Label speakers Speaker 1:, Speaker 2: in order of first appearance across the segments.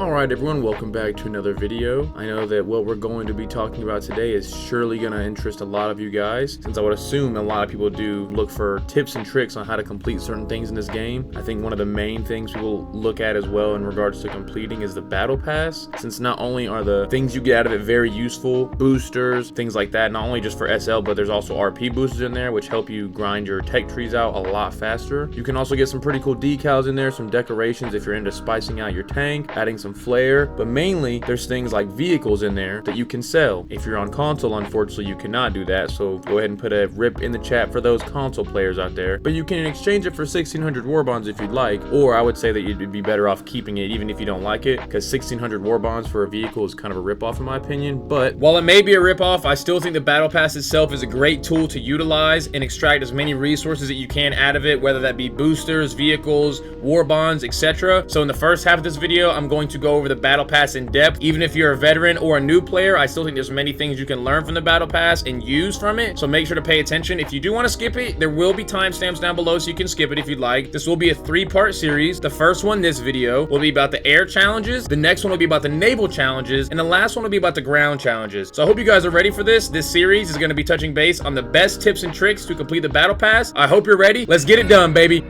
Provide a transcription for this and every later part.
Speaker 1: Alright everyone, welcome back to another video. I know that what we're going to be talking about today is surely going to interest a lot of you guys, since I would assume a lot of people do look for tips and tricks on how to complete certain things in this game. I think one of the main things people look at as well in regards to completing is the battle pass, since not only are the things you get out of it very useful, boosters, things like that, not only just for SL, but there's also RP boosters in there which help you grind your tech trees out a lot faster. You can also get some pretty cool decals in there, some decorations if you're into spicing out your tank, adding some flair, but mainly there's things like vehicles in there that you can sell. If you're on console, unfortunately you cannot do that, so go ahead and put a rip in the chat for those console players out there, but you can exchange it for 1600 war bonds if you'd like, or I would say that you'd be better off keeping it even if you don't like it, because 1600 war bonds for a vehicle is kind of a rip-off in my opinion. But while it may be a rip-off, I still think the battle pass itself is a great tool to utilize and extract as many resources that you can out of it, whether that be boosters, vehicles, war bonds, etc. So in the first half of this video, I'm going to go over the battle pass in depth. Even if you're a veteran or a new player, I still think there's many things you can learn from the battle pass and use from it, so make sure to pay attention. If you do want to skip it, there will be timestamps down below so you can skip it if you'd like. This will be a 3-part series. The first one, this video, will be about the air challenges, the next one will be about the naval challenges, and the last one will be about the ground challenges. So I hope you guys are ready for this. This series is going to be touching base on the best tips and tricks to complete the battle pass. I hope you're ready. Let's get it done, baby.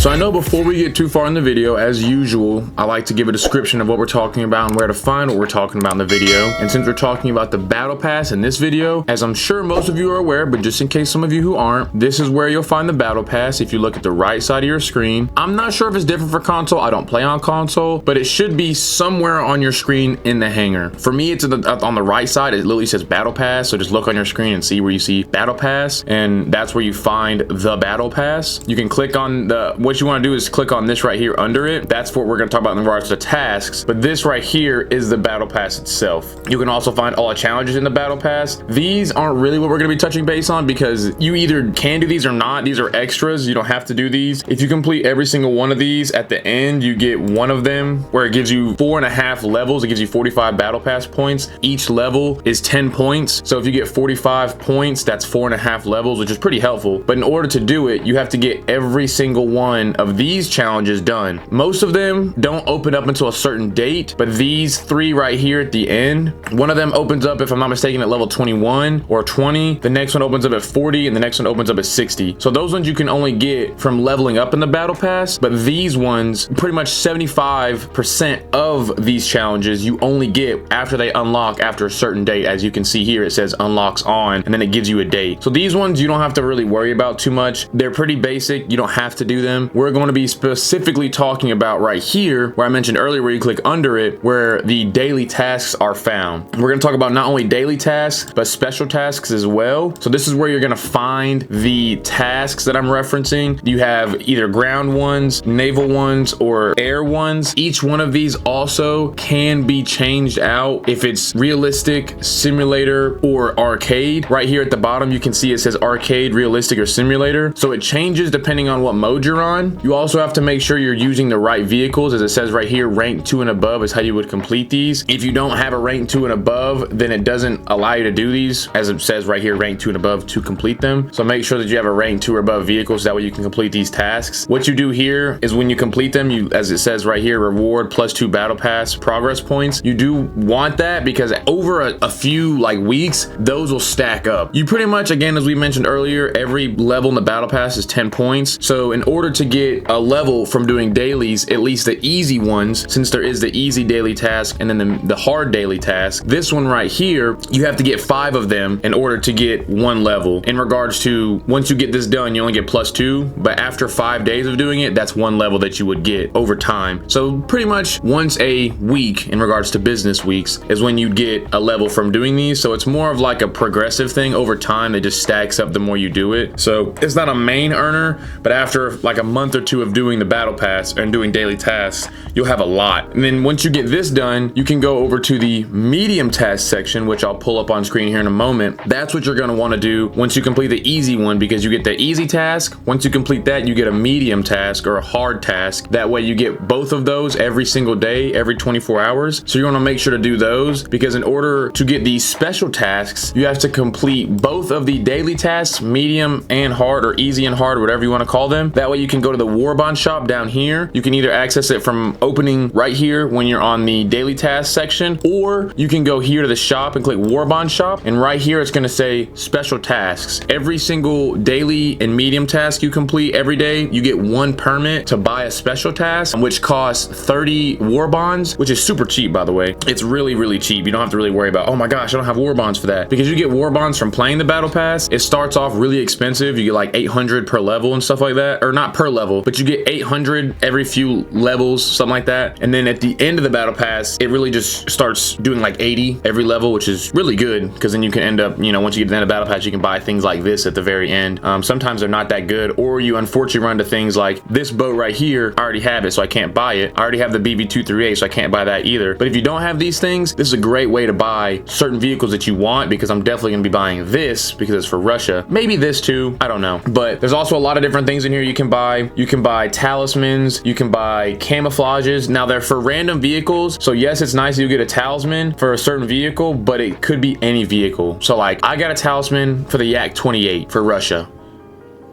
Speaker 1: So I know before we get too far in the video, as usual, I like to give a description of what we're talking about and where to find what we're talking about in the video. And since we're talking about the battle pass in this video, as I'm sure most of you are aware, but just in case some of you who aren't, this is where you'll find the battle pass if you look at the right side of your screen. I'm not sure if it's different for console. I don't play on console, but it should be somewhere on your screen in the hanger. For me, it's on the right side. It literally says battle pass. So just look on your screen and see where you see battle pass, and that's where you find the battle pass. You can click on what you want to do is click on this right here under it. That's what we're going to talk about in regards to tasks, but this right here is the battle pass itself. You can also find all the challenges in the battle pass. These aren't really what we're going to be touching base on, because you either can do these or not. These are extras. You don't have to do these. If you complete every single one of these, at the end you get one of them where it gives you 4.5 levels. It gives you 45 battle pass points. Each level is 10 points, so if you get 45 points, that's 4.5 levels, which is pretty helpful. But in order to do it, you have to get every single one of these challenges done. Most of them don't open up until a certain date, but these 3 right here at the end, one of them opens up, if I'm not mistaken, at level 21 or 20. The next one opens up at 40, and the next one opens up at 60. So those ones you can only get from leveling up in the battle pass, but these ones, pretty much 75% of these challenges you only get after they unlock after a certain date. As you can see here, it says unlocks on, and then it gives you a date. So these ones you don't have to really worry about too much. They're pretty basic. You don't have to do them. We're going to be specifically talking about right here where I mentioned earlier, where you click under it, where the daily tasks are found. We're going to talk about not only daily tasks but special tasks as well. So this is where you're going to find the tasks that I'm referencing. You have either ground ones, naval ones, or air ones. Each one of these also can be changed out if it's realistic, simulator, or arcade. Right here at the bottom you can see it says arcade, realistic, or simulator, so it changes depending on what mode you're on. You also have to make sure you're using the right vehicles. As it says right here, rank 2 and above is how you would complete these. If you don't have a rank 2 and above, then it doesn't allow you to do these, as it says right here, rank 2 and above to complete them. So make sure that you have a rank 2 or above vehicle, so that way you can complete these tasks. What you do here is when you complete them, you, as it says right here, reward +2 battle pass progress points. You do want that because over a few weeks, those will stack up. You pretty much, again, as we mentioned earlier, every level in the battle pass is 10 points. So in order to get a level from doing dailies, at least the easy ones, since there is the easy daily task and then the hard daily task, this one right here, you have to get 5 of them in order to get 1 level. In regards to, once you get this done, you only get +2, but after 5 days of doing it, that's 1 level that you would get over time. So pretty much once a week, in regards to business weeks, is when you get a level from doing these. So it's more of like a progressive thing over time. It just stacks up the more you do it. So it's not a main earner, but after like a month or 2 of doing the battle pass and doing daily tasks, you'll have a lot. And then once you get this done, you can go over to the medium task section, which I'll pull up on screen here in a moment. That's what you're going to want to do once you complete the easy one, because you get the easy task. Once you complete that, you get a medium task or a hard task. That way you get both of those every single day, every 24 hours. So you want to make sure to do those, because in order to get these special tasks, you have to complete both of the daily tasks, medium and hard, or easy and hard, whatever you want to call them. That way you can go to the Warbond shop down here. You can either access it from opening right here when you're on the daily task section, or you can go here to the shop and click Warbond shop, and right here it's going to say special tasks. Every single daily and medium task you complete every day, you get 1 permit to buy a special task, which costs 30 Warbonds, which is super cheap, by the way. It's really, really cheap. You don't have to really worry about, oh my gosh, I don't have Warbonds for that, because you get Warbonds from playing the battle pass. It starts off really expensive. You get like 800 per level and stuff like that, or not per level, but you get 800 every few levels, something like that. And then at the end of the battle pass, it really just starts doing like 80 every level, which is really good, because then you can end up, you know, once you get to the end of the battle pass, you can buy things like this at the very end. Sometimes they're not that good, or you unfortunately run to things like this boat right here. I already have it, so I can't buy it. I already have the BB238, so I can't buy that either. But if you don't have these things, this is a great way to buy certain vehicles that you want, because I'm definitely gonna be buying this because it's for Russia. Maybe this too, I don't know. But there's also a lot of different things in here you can buy. You can buy talismans, you can buy camouflages. Now they're for random vehicles, so yes, it's nice you get a talisman for a certain vehicle, but it could be any vehicle. So like, I got a talisman for the Yak 28 for Russia.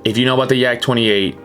Speaker 1: If you know about the Yak 28,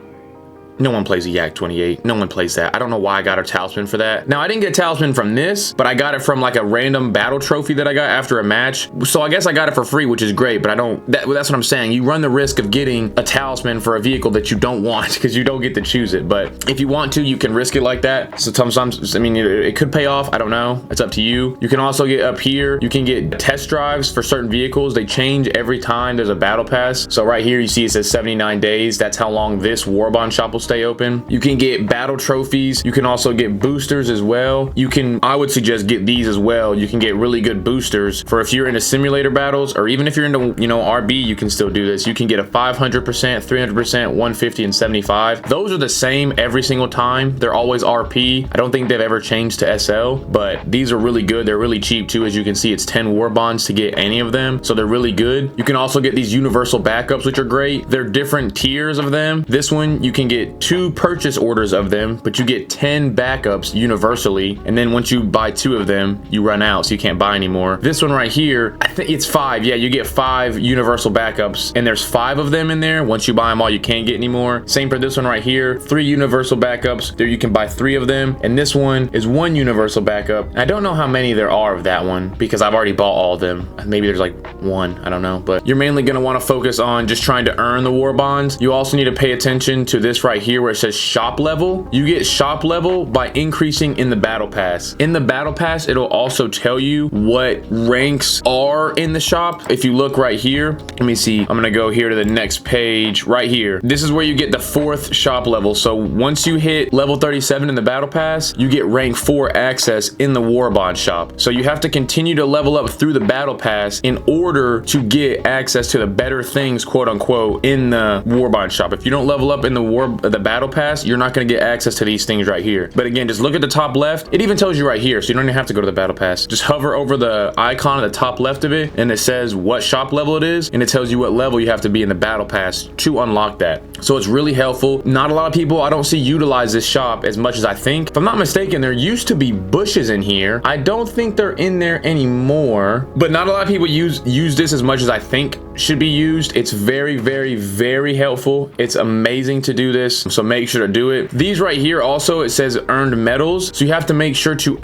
Speaker 1: no one plays a Yak 28. No one plays that. I don't know why I got a talisman for that. Now, I didn't get a talisman from this, but I got it from like a random battle trophy that I got after a match. So I guess I got it for free, which is great, but I don't, that's what I'm saying. You run the risk of getting a talisman for a vehicle that you don't want, because you don't get to choose it. But if you want to, you can risk it like that. So sometimes, I mean, it could pay off. I don't know. It's up to you. You can also get up here, you can get test drives for certain vehicles. They change every time there's a battle pass. So right here, you see it says 79 days. That's how long this Warbond shop will stay open. You can get battle trophies. You can also get boosters as well. You can, I would suggest get these as well. You can get really good boosters for if you're into simulator battles, or even if you're into, you know, RB, you can still do this. You can get a 500%, 300%, 150, and 75. Those are the same every single time. They're always RP. I don't think they've ever changed to SL, but these are really good. They're really cheap too. As you can see, it's 10 Warbonds to get any of them. So they're really good. You can also get these universal backups, which are great. They're different tiers of them. This one, you can get 2 purchase orders of them, but you get 10 backups universally, and then once you buy 2 of them, you run out, so you can't buy anymore. This one right here, I think it's 5. Yeah, you get 5 universal backups, and there's 5 of them in there. Once you buy them all, you can't get any more. Same for this one right here, 3 universal backups. There you can buy 3 of them, and this one is 1 universal backup. I don't know how many there are of that one, because I've already bought all of them. Maybe there's like 1, I don't know, but you're mainly going to want to focus on just trying to earn the war bonds. You also need to pay attention to this right here where it says shop level. You get shop level by increasing in the battle pass. In the battle pass, it'll also tell you what ranks are in the shop. If you look right here, let me see, I'm gonna go here to the next page right here. This is where you get the 4th shop level. So once you hit level 37 in the battle pass, you get rank 4 access in the Warbond shop. So you have to continue to level up through the battle pass in order to get access to the better things, quote unquote, in the Warbond shop. If you don't level up in the battle pass, you're not going to get access to these things right here. But again, just look at the top left. It even tells you right here, so you don't even have to go to the battle pass. Just hover over the icon at the top left of it, and it says what shop level it is, and it tells you what level you have to be in the battle pass to unlock that. So it's really helpful. Not a lot of people, I don't see, utilize this shop as much as I think. If I'm not mistaken, there used to be bushes in here. I don't think they're in there anymore, but not a lot of people use this as much as I think should be used. It's very, very, very helpful. It's amazing to do this, so make sure to do it. These right here also, it says earned medals, so you have to make sure to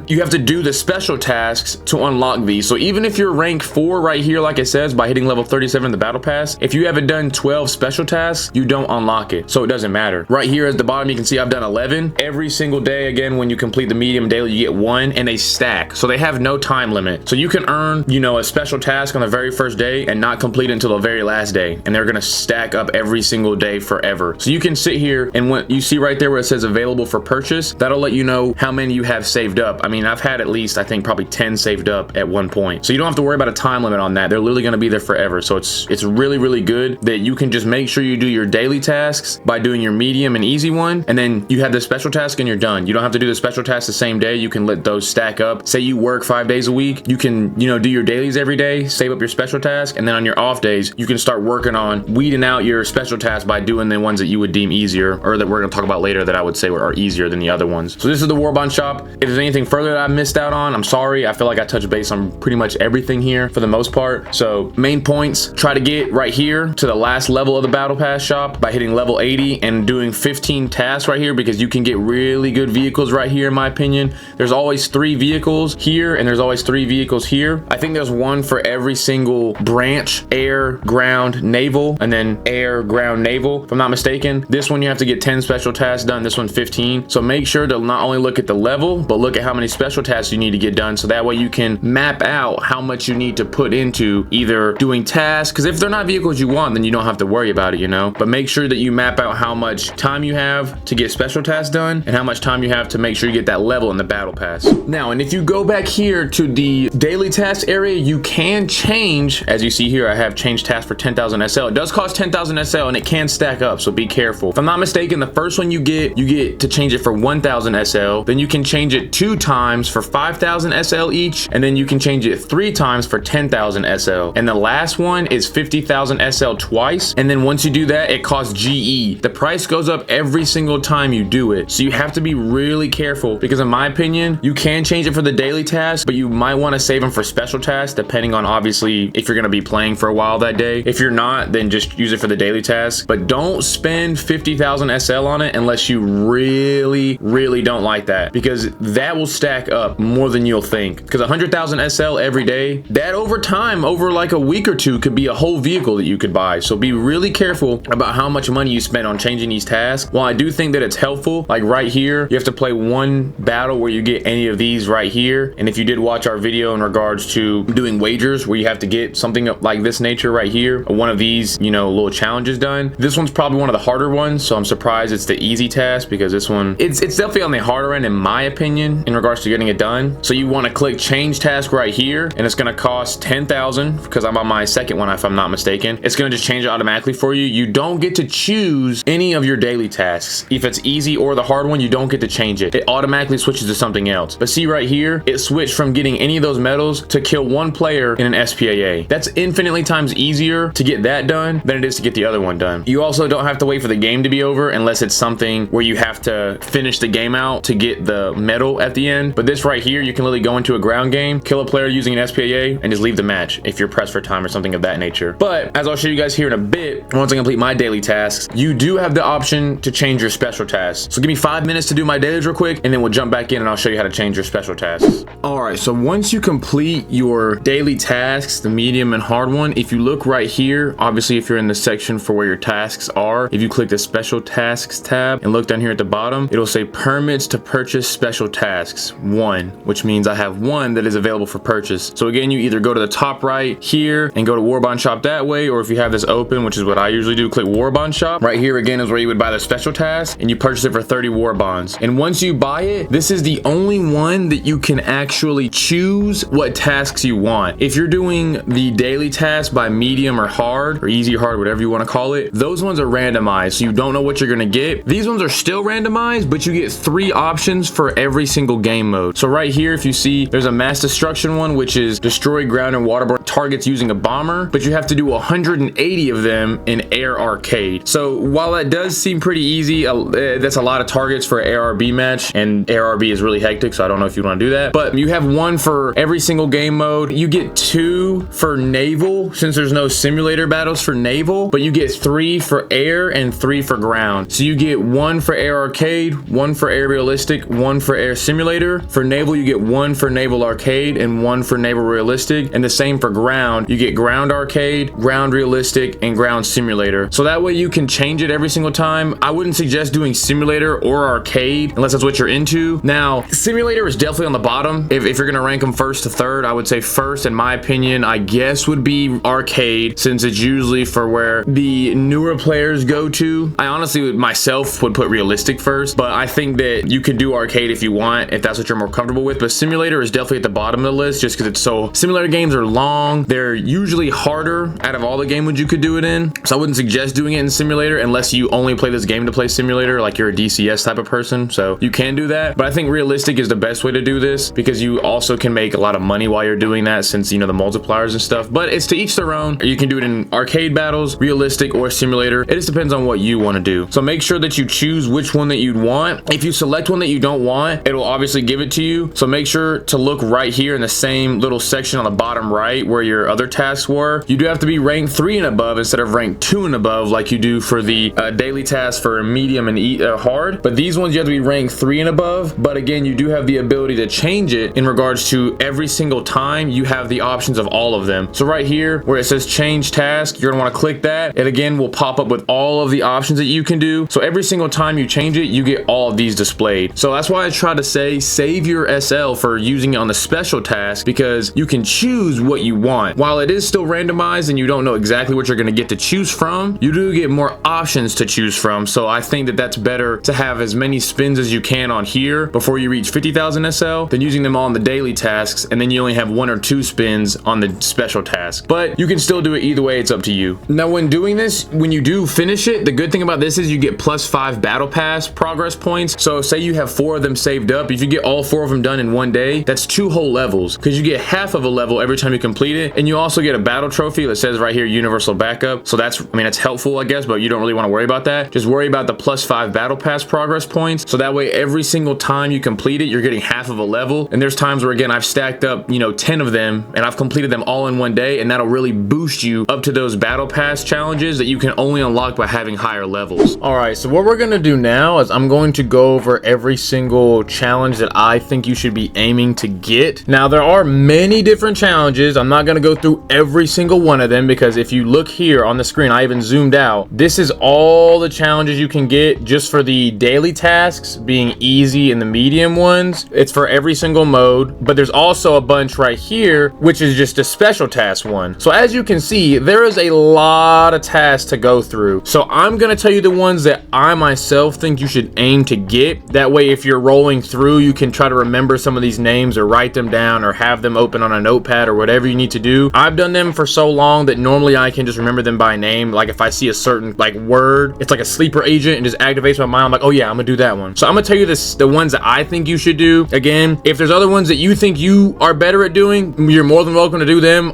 Speaker 1: you have to do the special tasks to unlock these. So even if you're rank 4 right here, like it says, by hitting level 37 in the battle pass, if you haven't done 12 special tasks, you don't unlock it, so it doesn't matter. Right here at the bottom, you can see I've done 11 every single day. Again, when you complete the medium daily, you get 1, and they stack, so they have no time limit. So you can earn, you know, a special task on the very first day and not complete it until the very last day, and they're gonna stack up every single day forever. So you can sit here, and when you see right there where it says available for purchase, that'll let you know how many you have saved up. I mean, I've had at least, I think, probably 10 saved up at one point, so you don't have to worry about a time limit on that. They're literally going to be there forever. So it's really, really good that you can just make sure you do your daily tasks by doing your medium and easy one, and then you have the special task and you're done. You don't have to do the special task the same day. You can let those stack up. Say you work 5 days a week, you can, you know, do your dailies every day, save up your special task, and then on your off days, you can start working on weeding out your special tasks by doing the ones that you would deem easier, or that we're going to talk about later that I would say are easier than the other ones. So this is the Warbond shop. If there's anything further that I missed out on, I'm sorry. I feel like I touched base on pretty much everything here for the most part. So main points, try to get right here to the last level of the battle pass shop by hitting level 80 and doing 15 tasks right here, because you can get really good vehicles right here in my opinion. There's always 3 vehicles here and there's always 3 vehicles here. I think there's one for every single branch: air, ground, naval, and then air, ground, naval, if I'm not mistaken. This one you have to get 10 special tasks done, this one 15. So make sure to not only look at the level, but look at how many special tasks you need to get done, so that way you can map out how much you need to put into either doing tasks, because if they're not vehicles you want, then you don't have to worry about it, you know. But make sure that you map out how much time you have to get special tasks done and how much time you have to make sure you get that level in the battle pass. Now, and if you go back here to the daily task area, you can change, as you see here, I have changed task for 10,000 SL. It does cost 10,000 SL and it can stack up, so be careful. If I'm not mistaken, the first one you get to change it for 1,000 SL, then you can change it 2 times for 5,000 SL each, and then you can change it 3 times for 10,000 SL. And the last one is 50,000 SL twice, and then once you do that, it costs GE. The price goes up every single time you do it, so you have to be really careful, because in my opinion, you can change it for the daily task, but you might want to save them for special tasks, depending on obviously if you're going to be playing for a while that day. If you're not, then just use it for the daily task, but don't spend 50,000 SL on it unless you really don't like that, because that will stack up more than you'll think. Because 100,000 SL every day, that over time, over like a week or two, could be a whole vehicle that you could buy. So be really careful about how much money you spend on changing these tasks. While I do think that it's helpful, like right here, you have to play one battle where you get any of these right here. And if you did watch our video in regards to doing wagers where you have to get something like this nature right here, one of these, you know, little challenges done, this one's probably one of the harder ones. So I'm surprised it's the easy task, because this one, it's definitely on the harder end in my opinion in regards to getting it done. So you want to click change task right here, and it's going to cost 10,000 because I'm on my second one, if I'm not mistaken. It's going to just change it automatically for you. You don't get to choose any of your daily tasks. If it's easy or the hard one, you don't get to change it. It automatically switches to something else. But see right here, it switched from getting any of those medals to kill 1 player in an SPAA. That's infinitely times easier to get that done than it is to get the other one done. You also don't have to wait for the game to be over unless it's something where you have to finish the game out to get the medal at the end. But this right here, you can literally go into a ground game, kill a player using an SPAA, and just leave the match if you're pressed for time or something of that nature. But as I'll show you guys here in a bit, once I complete my daily tasks, you do have the option to change your special tasks. So give me 5 minutes to do my dailies real quick, and then we'll jump back in and I'll show you how to change your special tasks. All right, so once you complete your daily tasks, the medium and hard one, if you look right here, obviously if you're in the section for where your tasks are, if you click the special tasks tab and look down here at the bottom, it'll say permits to purchase special tasks 1, which means I have 1 that is available for purchase. So again, you either go to the top right here and go to Warbond shop that way, or if you have this open, which is what I usually do, click Warbond shop. Right here again is where you would buy the special task, and you purchase it for 30 Warbonds. And once you buy it, this is the only one that you can actually choose what tasks you want. If you're doing the daily task by medium or hard, or easy or hard, whatever you want to call it, those ones are randomized, so you don't know what you're gonna get. These ones are still randomized, but you get 3 options for every single game mode. So right here, if you see, there's a mass destruction one, which is destroy ground and waterborne targets using a bomber, but you have to do 180 of them in air arcade. So while that does seem pretty easy, that's a lot of targets for an ARB match, and ARB is really hectic, so I don't know if you want to do that. But you have 1 for every single game mode. You get 2 for naval, since there's no simulator battles for naval, but you get 3 for air and 3 for ground. So you get 1 for air arcade, 1 for air realistic, 1 for air simulator. For naval, you get 1 for naval arcade and 1 for naval realistic, and the same for ground. You get ground arcade, ground realistic, and ground simulator. So that way you can change it every single time. I wouldn't suggest doing simulator or arcade unless that's what you're into. Now, simulator is definitely on the bottom. If you're gonna rank them first to third, I would say first, in my opinion, I guess would be arcade, since it's usually for where the newer players go to. I honestly myself would put realistic first, but I think that you could do arcade if you want, if that's what you're more comfortable with. But simulator is definitely at the bottom of the list, just because it's so, simulator games are long, they're usually harder out of all the game modes you could do it in, so I wouldn't suggest doing it in simulator unless you only play this game to play simulator, like you're a DCS type of person. So you can do that, but I think realistic is the best way to do this, because you also can make a lot of money while you're doing that, since you know the multipliers and stuff. But it's to to each their own. You can do it in arcade battles, realistic, or simulator. It just depends on what you want to do. So make sure that you choose which one that you'd want. If you select one that you don't want, it will obviously give it to you. So make sure to look right here in the same little section on the bottom right where your other tasks were. You do have to be ranked 3 and above instead of ranked 2 and above like you do for the daily tasks for medium and hard. But these ones you have to be ranked 3 and above. But again, you do have the ability to change it in regards to every single time you have the options of all of them. So right here where it says change task, you're gonna want to click that. It again will pop up with all of the options that you can do. So every single time you change it, you get all of these displayed. So that's why I try to say save your SL for using it on the special task, because you can choose what you want. While it is still randomized and you don't know exactly what you're going to get to choose from, you do get more options to choose from. So I think that that's better to have as many spins as you can on here before you reach 50,000 SL than using them all on the daily tasks and then you only have 1 or 2 spins on the special task. But you can still do it either way, it's up to you. Now when doing this, when you do finish it, the good thing about this is you get +5 battle pass progress points. So say you have 4 of them saved up, if you get all 4 of them done in one day, that's 2 whole levels, because you get half of a level every time you complete it. And you also get a battle trophy that says right here universal backup. So that's, I mean, it's helpful I guess, but you don't really want to worry about that. Just worry about the +5 battle pass progress points, so that way every single time you complete it, you're getting half of a level. And there's times where again I've stacked up, you know, 10 of them and I've completed them all in one day, and that'll really boost you up to those battle pass challenges that you can only unlock by having higher levels. All right, so what we're gonna do now is I'm going to go over every single challenge that I think you should be aiming to get. Now there are many different challenges. I'm not gonna go through every single one of them, because if you look here on the screen, I even zoomed out, this is all the challenges you can get just for the daily tasks being easy and the medium ones. It's for every single mode, but there's also a bunch right here which is just a special task one. So as you can see, there is a lot of tasks to go through. So I'm gonna tell you the ones that I myself think you should aim to get. That way if you're rolling through, you can try to remember some of these names or write them down or have them open on a notepad or whatever you need to do. I've done them for so long that normally I can just remember them by name. Like if I see a certain like word, it's like a sleeper agent and just activates my mind. I'm like, oh yeah, I'm gonna do that one. So I'm gonna tell you the ones that I think you should do. Again, if there's other ones that you think you are better at doing, you're more than welcome to do them.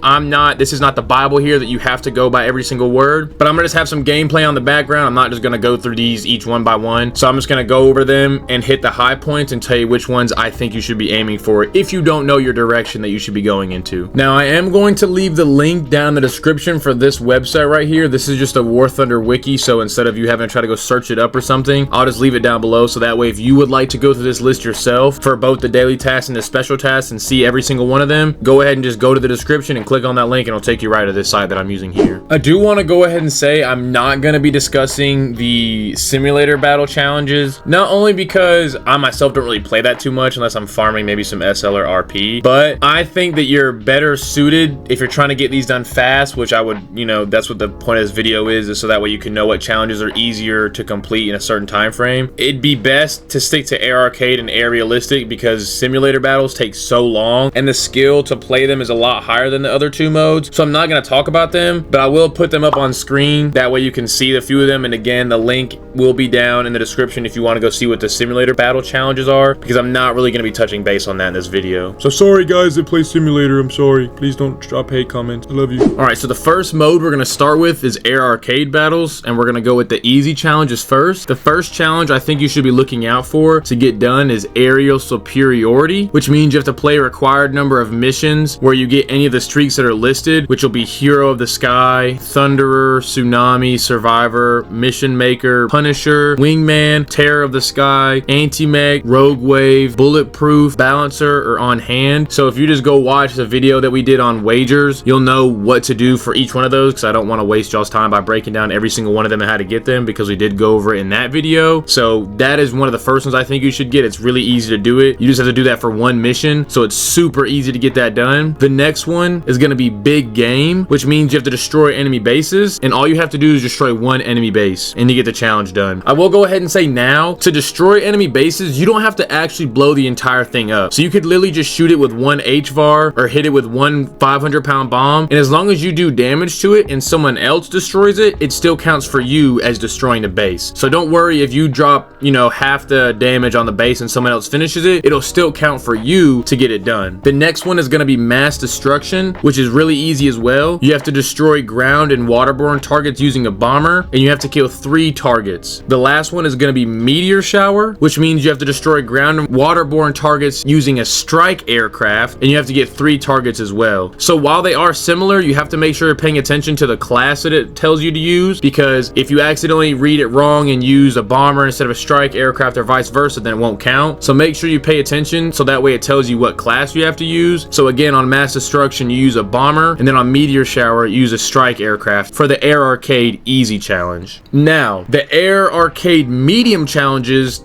Speaker 1: This is not the Bible here that you have to go by every single word, but I'm gonna just have some gameplay on the background. I'm not just gonna go through these each one by one. So I'm just gonna go over them and hit the high points and tell you which ones I think you should be aiming for if you don't know your direction that you should be going into. Now I am going to leave the link down in the description for this website right here. This is just a War Thunder wiki, so instead of you having to try to go search it up or something, I'll just leave it down below, so that way if you would like to go through this list yourself for both the daily tasks and the special tasks and see every single one of them, go ahead and just go to the description and click on that link and it'll take you right to this site that I'm using here. I do want to go ahead and say I'm not going to be discussing the simulator battle challenges, not only because I myself don't really play that too much unless I'm farming maybe some SL or RP, but I think that you're better suited if you're trying to get these done fast, which I would, you know, that's what the point of this video is so that way you can know what challenges are easier to complete in a certain time frame. It'd be best to stick to air arcade and air realistic because simulator battles take so long and the skill to play them is a lot higher than the other 2 modes. So I'm not going to talk about them, but I will put them up on screen. That way you can see a few of them. And again, the link will be down in the description if you want to go see what the simulator battle challenges are, because I'm not really going to be touching base on that in this video. So sorry guys that play simulator, I'm sorry. Please don't drop hate comments. I love you. All right, so the first mode we're going to start with is air arcade battles, and we're going to go with the easy challenges first. The first challenge I think you should be looking out for to get done is aerial superiority, which means you have to play a required number of missions where you get any of the streaks that are listed, which will be Hero of the Sky, Thunderer, Tsunami, Survivor, Mission Maker, Punisher, Wingman, Terror of the Sky, Anti-Mech, Rogue Wave, Bulletproof, Balancer, or On Hand. So if you just go watch the video that we did on wagers, you'll know what to do for each one of those, because I don't want to waste y'all's time by breaking down every single one of them and how to get them, because we did go over it in that video. So that is one of the first ones I think you should get. It's really easy to do it. You just have to do that for one mission, so it's super easy to get that done. The next one is going to be big game, which means you have to destroy enemy bases, and all you have to do is destroy one enemy base and you get the challenge done. I will go ahead and say now, to destroy enemy bases, you don't have to actually blow the entire thing up. So you could literally just shoot it with one HVAR or hit it with one 500-pound bomb, and as long as you do damage to it and someone else destroys it, it still counts for you as destroying the base. So don't worry if you drop, you know, half the damage on the base and someone else finishes it, it'll still count for you to get it done. The next one is going to be mass destruction, which is really easy as well. You have to destroy ground and waterborne targets using a bomber, and you have to kill 3 targets. The last one is going to be meteor shower, which means you have to destroy ground and waterborne targets using a strike aircraft, and you have to get 3 targets as well. So while they are similar, you have to make sure you're paying attention to the class that it tells you to use, because if you accidentally read it wrong and use a bomber instead of a strike aircraft or vice versa, then it won't count. So make sure you pay attention, so that way it tells you what class you have to use. So again, on mass destruction you use a bomber, and then on meteor shower you use a strike aircraft for the air arcade easy challenge. Now the air arcade medium challenges,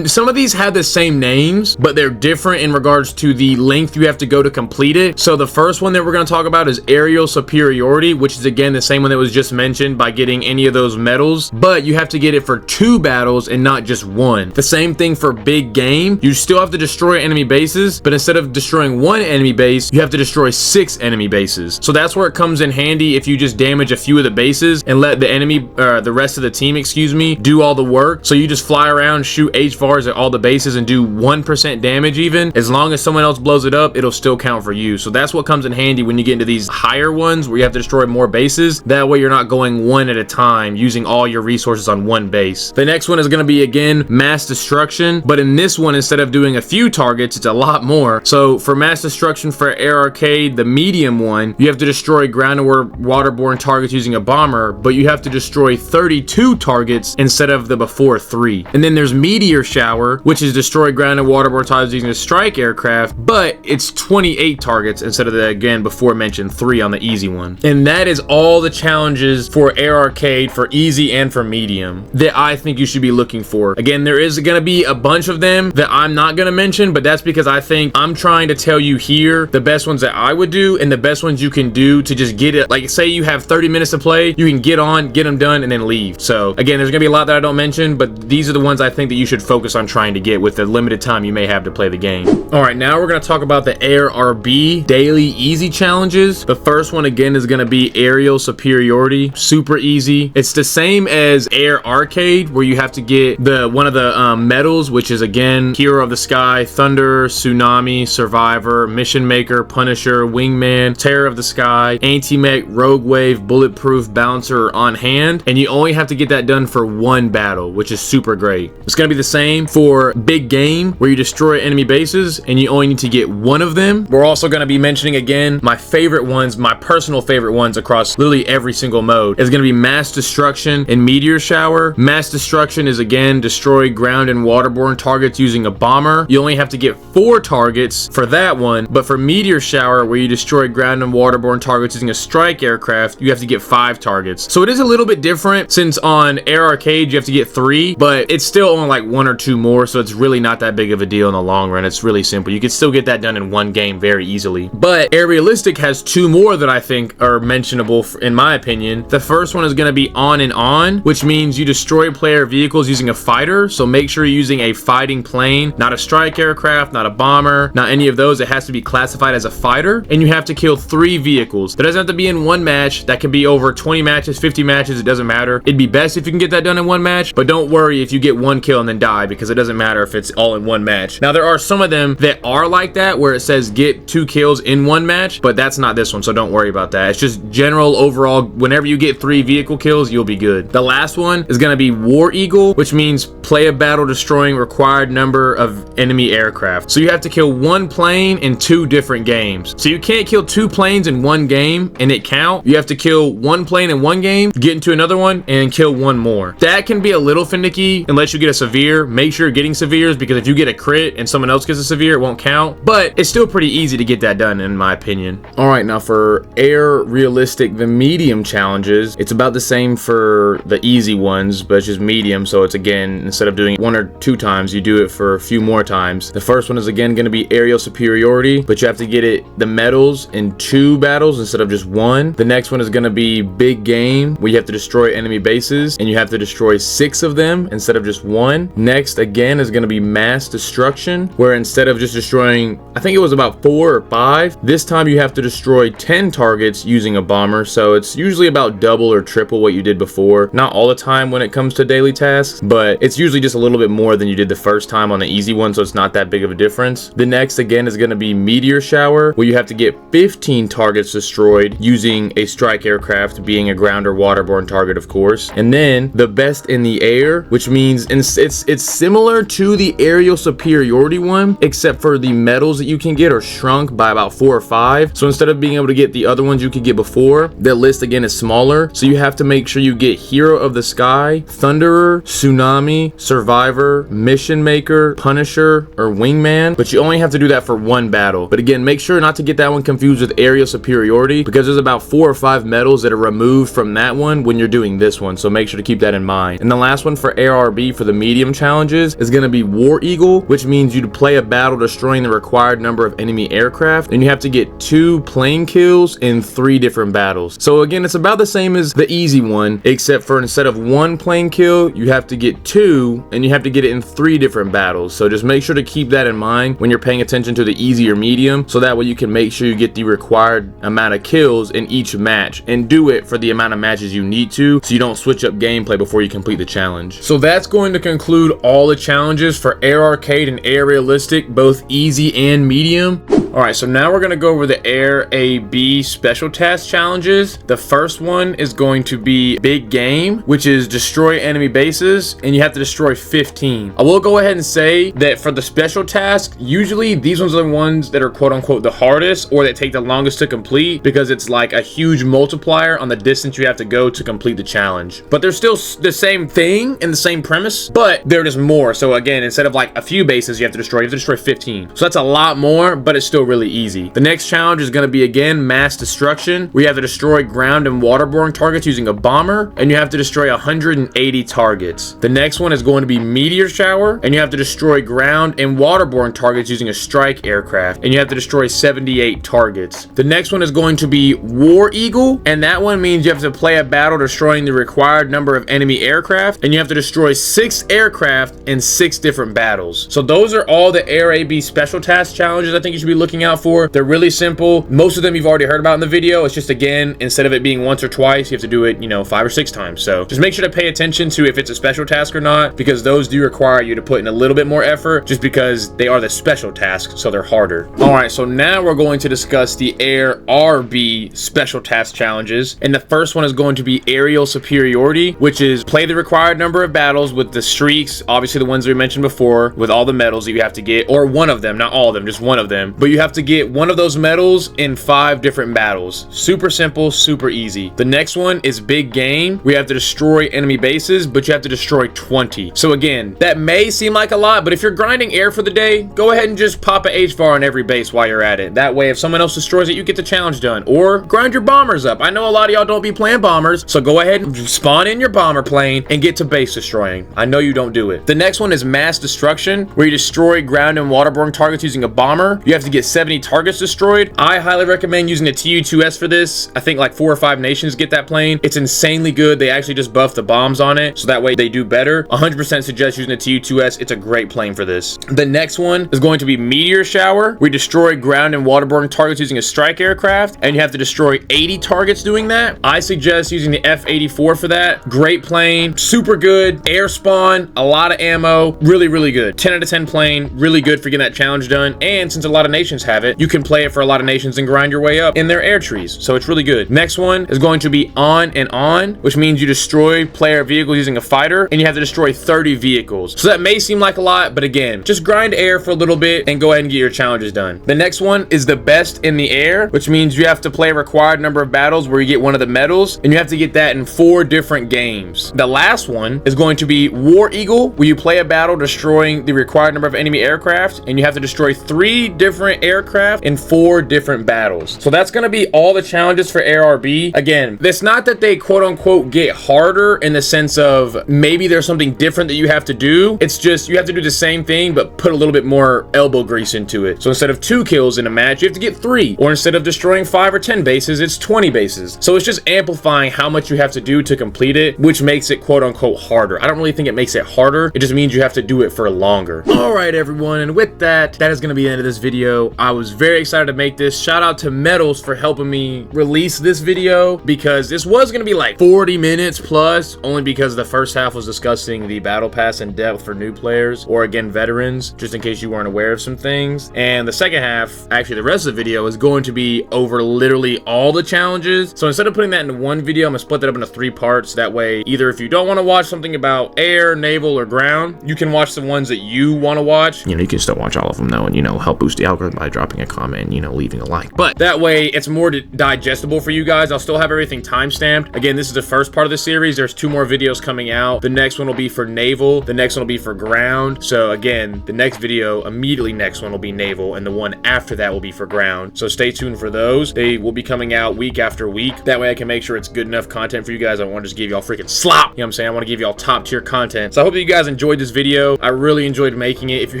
Speaker 1: some of these have the same names, but they're different in regards to the length you have to go to complete it. So the first one that we're going to talk about is aerial superiority, which is again the same one that was just mentioned by getting any of those medals, but you have to get it for 2 battles and not just 1. The same thing for big game. You still have to destroy enemy bases, but instead of destroying 1 enemy base, you have to destroy 6 enemy bases. So that's where it comes in handy if you just damage a few of the bases and let the enemy, the rest of the team, excuse me, do all the work. So you just fly around, shoot HVARs at all the bases and do 1% damage even. As long as someone else blows it up, it'll still count for you. So that's what comes in handy when you get into these higher ones where you have to destroy more bases. That way you're not going 1 at a time, using all your resources on 1 base. The next one is going to be again mass destruction, but in this one, instead of doing a few targets, it's a lot more. So for mass destruction for air arcade, the medium one, you have to destroy ground and waterborne targets using a bomber, but you have to destroy 32 targets instead of the before 3. And then there's meteor shower, which is destroy ground and waterborne targets using a strike aircraft, but it's 28 targets instead of the, again, before mentioned 3 on the easy one. And that is all the challenges for air arcade for easy and for medium that I think you should be looking for. Again, there is going to be a bunch of them that I'm not going to mention, but that's because I think I'm trying to tell you here the best ones that I would do and the best ones you can do to just get it. Like, say you have 30 minutes to play, you can get on, get them done, and then leave. So again, there's gonna be a lot that I don't mention, but these are the ones I think that you should focus on trying to get with the limited time you may have to play the game. All right, now we're gonna talk about the Air RB daily easy challenges. The first one again is gonna be aerial superiority, super easy. It's the same as Air Arcade, where you have to get one of the medals, which is again Hero of the Sky, Thunder, Tsunami, Survivor, Mission Maker, Punisher, Wingman, Terror of the Sky, Anti-Mech, Rogue Wave, Bulletproof, Bouncer, or On Hand, and you only have to get that done for 1 battle, which is super great. It's gonna be the same for big game, where you destroy enemy bases and you only need to get 1 of them. We're also gonna be mentioning again my favorite ones, my personal favorite ones across literally every single mode, is gonna be Mass Destruction and Meteor Shower. Mass Destruction is again destroy ground and waterborne targets using a bomber. You only have to get 4 targets for that one, but for Meteor Shower, where you destroy ground and waterborne targets using a strike aircraft, you have to get 5 targets. So it is a little bit different, since on Air Arcade you have to get 3, but it's still only like 1 or 2 more, so it's really not that big of a deal in the long run. It's really simple. You can still get that done in 1 game very easily. But Air Realistic has 2 more that I think are mentionable in my opinion. The first one is going to be On and On, which means you destroy player vehicles using a fighter, so make sure you're using a fighting plane, not a strike aircraft, not a bomber, not any of those. It has to be classified as a fighter, and you have to kill 3 vehicles. That doesn't have to be in 1 match. That can be over 20 matches, 50 matches, it doesn't matter. It'd be best if you can get that done in 1 match, but don't worry if you get 1 kill and then die, because it doesn't matter if it's all in 1 match. Now there are some of them that are like that, where it says get 2 kills in 1 match, but that's not this one, so don't worry about that. It's just general overall, whenever you get 3 vehicle kills, you'll be good. The last one is going to be War Eagle, which means play a battle destroying required number of enemy aircraft. So you have to kill 1 plane in 2 different games. So you can't kill 2 planes in 1 game and it count. You have to kill 1 plane in 1 game, get into another one, and kill 1 more. That can be a little finicky unless you get a severe. Make sure you're getting severes, because if you get a crit and someone else gets a severe, it won't count. But it's still pretty easy to get that done in my opinion. All right, now for Air Realistic, the medium challenges, it's about the same for the easy ones, but it's just medium. So it's again, instead of doing 1 or 2 times, you do it for a few more times. The first one is again going to be aerial superiority, but you have to get the medals in 2 battles instead of just 1. The next one is going to be big game, where you have to destroy enemy bases and you have to destroy 6 of them instead of just 1. Next again is going to be mass destruction, where instead of just destroying, I think it was about 4 or 5, this time you have to destroy 10 targets using a bomber. So it's usually about double or triple what you did before. Not all the time when it comes to daily tasks, but it's usually just a little bit more than you did the first time on the easy one, so it's not that big of a difference. The next again is going to be Meteor Shower, where you have to get 15 targets destroyed using a strike aircraft, being a ground or waterborne target, of course. And then the best in the air, which means it's similar to the aerial superiority one, except for the medals that you can get are shrunk by about 4 or 5. So instead of being able to get the other ones you could get before, the list again is smaller. So you have to make sure you get Hero of the Sky, Thunderer, Tsunami, Survivor, Mission Maker, Punisher, or Wingman. But you only have to do that for one battle. But again, make sure not to get that one confused with aerial superiority, because there's about 4 or 5 medals that are removed from that one when you're doing this one. So make sure to keep that in mind. And the last one for ARB for the medium challenges is going to be War Eagle, which means you to play a battle destroying the required number of enemy aircraft, and you have to get 2 plane kills in 3 different battles. So again, it's about the same as the easy one, except for instead of 1 plane kill, you have to get 2, and you have to get it in 3 different battles. So just make sure to keep that in mind when you're paying attention to the easy or medium, so that way you can make sure you get the required amount of kills in each match, and do it for the amount of matches you need to, so you don't switch up gameplay before you complete the challenge. So that's going to conclude all the challenges for Air Arcade and Air Realistic, both easy and medium. Alright, so now we're going to go over the Air AB special task challenges. The first one is going to be Big Game, which is destroy enemy bases, and you have to destroy 15. I will go ahead and say that for the special task, usually these ones are the ones that are quote unquote the hardest, or that take the longest to complete, because it's like a huge multiplier on the distance you have to go to complete the challenge. But they're still the same thing and the same premise, but they're just more. So again, instead of like a few bases you have to destroy 15. So that's a lot more, but it's still really easy. The next challenge is going to be again mass destruction, where you have to destroy ground and waterborne targets using a bomber, and you have to destroy 180 targets. The next one is going to be meteor shower, and you have to destroy ground and waterborne targets using a strike aircraft, and you have to destroy 78 targets. The next one is going to be War Eagle, and that one means you have to play a battle destroying the required number of enemy aircraft, and you have to destroy 6 aircraft in 6 different battles. So those are all the Air AB special task challenges I think you should be looking out for. They're really simple. Most of them you've already heard about in the video. It's just, again, instead of it being once or twice, you have to do it, 5 or 6 times. So just make sure to pay attention to if it's a special task or not, because those do require you to put in a little bit more effort, just because they are the special tasks, so they're harder. All right, so now we're going to discuss the Air RB special task challenges, and the first one is going to be aerial superiority, which is play the required number of battles with the streaks, obviously the ones we mentioned before, with all the medals that you have to get, or one of them, not all of them, just one of them, but you have to get one of those medals in 5 different battles. Super simple, super easy. The next one is Big Game. We have to destroy enemy bases, but you have to destroy 20. So again, that may seem like a lot, but if you're grinding air for the day, go ahead and just pop a HVAR on every base while you're at it. That way, if someone else destroys it, you get the challenge done. Or grind your bombers up. I know a lot of y'all don't be playing bombers, so go ahead and spawn in your bomber plane and get to base destroying. I know you don't do it. The next one is mass destruction, where you destroy ground and waterborne targets using a bomber. You have to get 70 targets destroyed. I highly recommend using a TU-2S for this. I think like 4 or 5 nations get that plane. It's insanely good. They actually just buffed the bombs on it, so that way they do better. 100% suggest using a TU-2S. It's a great plane for this. The next one is going to be Meteor Shower. We destroy ground and waterborne targets using a strike aircraft, and you have to destroy 80 targets doing that. I suggest using the F-84 for that. Great plane, super good, air spawn, a lot of ammo, really, really good. 10 out of 10 plane, really good for getting that challenge done. And since a lot of nations have it, you can play it for a lot of nations and grind your way up in their air trees. So it's really good. Next one is going to be On and On, which means you destroy player vehicles using a fighter, and you have to destroy 30 vehicles. So that may seem like a lot, but again, just grind air for a little bit and go ahead and get your challenges done. The next one is the Best in the Air, which means you have to play a required number of battles where you get one of the medals, and you have to get that in 4 different games. The last one is going to be War Eagle, where you play a battle destroying the required number of enemy aircraft, and you have to destroy 3 different aircraft in 4 different battles. So that's going to be all the challenges for ARB. Again, it's not that they quote unquote get harder in the sense of maybe there's something different that you have to do. It's just you have to do the same thing but put a little bit more elbow grease into it. So instead of 2 kills in a match, you have to get 3, or instead of destroying 5 or 10 bases, it's 20 bases. So it's just amplifying how much you have to do to complete it, which makes it quote unquote harder. I don't really think it makes it harder. It just means you have to do it for longer. All right, everyone, and with that, that is going to be the end of this video. I was very excited to make this. Shout out to Metals for helping me release this video, because this was going to be like 40 minutes plus, only because the first half was discussing the battle pass in depth for new players, or again veterans, just in case you weren't aware of some things. And the second half, actually the rest of the video, is going to be over literally all the challenges. So instead of putting that into one video, I'm gonna split that up into 3 parts. That way, either if you don't want to watch something about air, naval, or ground, you can watch the ones that you want to watch. You know, you can still watch all of them though, and help boost the algorithm by dropping a comment and leaving a like. But that way, it's more digestible for you guys. I'll still have everything timestamped. Again, this is the first part of the series. There's 2 more videos coming out. The next one will be for naval. The next one will be for ground. So again, the next video, immediately next one will be naval, and the one after that will be for ground. So stay tuned for those. They will be coming out week after week. That way I can make sure it's good enough content for you guys. I don't want to just give y'all freaking slop. You know what I'm saying? I want to give y'all top tier content. So I hope that you guys enjoyed this video. I really enjoyed making it. If you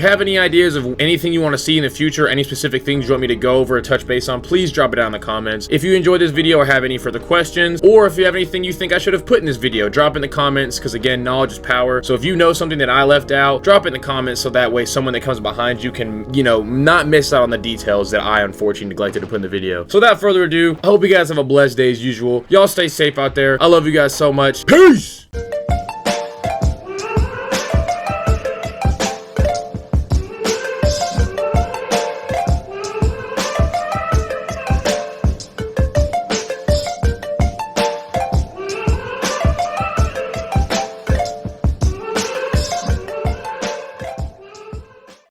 Speaker 1: have any ideas of anything you want to see in the future, any specific things you want me to go over or touch base on, please drop it down in the comments. If you enjoyed this video or have any further questions, or if you have anything you think I should have put in this video, drop it in the comments, because again, knowledge is power. So if you know something that I left out, drop it in the comments, so that way someone that comes behind you can, not miss out on the details that I unfortunately neglected to put in the video. So without further ado, I hope you guys have a blessed day as usual. Y'all stay safe out there. I love you guys so much. Peace!